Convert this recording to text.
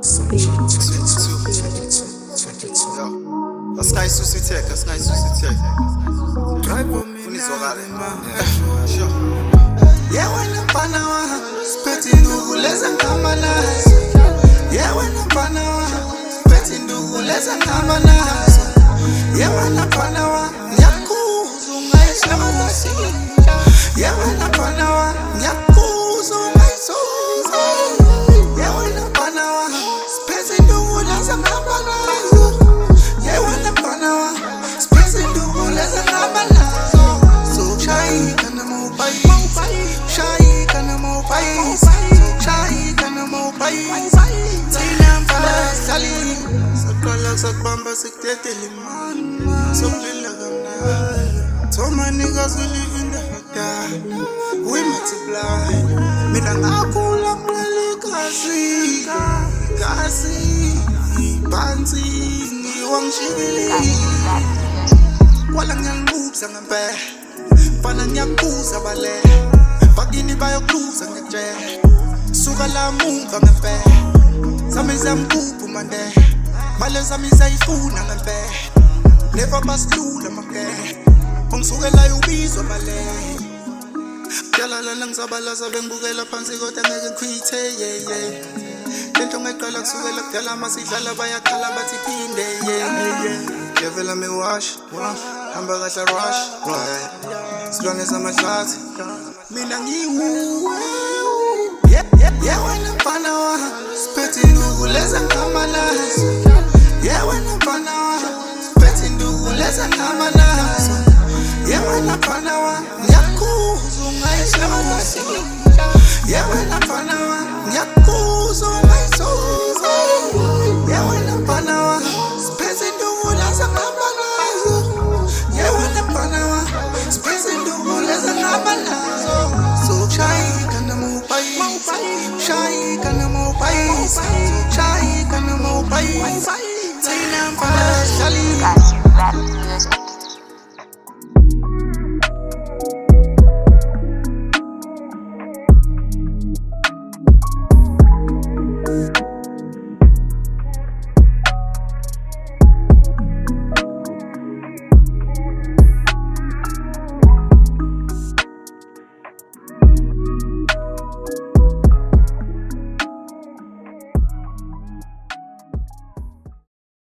Yeah, when I'm Panawa, spitting do less than Kamanas. Yeah, when I'm Panawa, spitting do less than Kamanas. Yeah, when I'm Panawa, Yakuzu, my soul. Yeah, when I'm Panawa, Yakuzu, my soul. Yeah, when I'm Panawa, spitting do less than Kamanas. Yeah, when I'm Panawa, spitting do less than Kamanas. So shy, can I move by? Shy, can I move by? Shy, can I move by? Tinam falas kali. Sakalak sakbamba sikteteli man. So lila gamna. So my niggas we live in the hood. We multiply. Mina ngakula mlele kasi. Pansi ngiwang shibili. Walang yang moves ang ampe. Panang yang kusa bale. Pag ini bayo klusa ngeche. Suka la mumba ngepe. Sami zampu pumande. Male sami zaifuna ngepe. Never pass lula make. Kung suka la yubizo bale. Kyalala lang sa bala sabeng bukela pansi ko tangegen kwite yeah. Lento ngekala kusukela kudala masidlala bayakhala bathi phinde yeah. Yavela me wash, hamba kahle rush, right. Silwane samahlathi, mina ngiwu. Yeah, when I'm Panawa, spitting do less than Kamanas. Yeah, when I'm Panawa, spitting do less than Kamanas. Yeah, when I'm Panawa, Yakuzu, my soul. Yeah, when I'm Panawa, Yakuzu, my soul. Yeah, when I'm Panawa, spitting do less than Kamanas. Yeah, when I'm Panawa, spitting do less than Kamanas. So shy, can I move by? Shy, can I move by? Shy, can I move by? Tinam falas kali.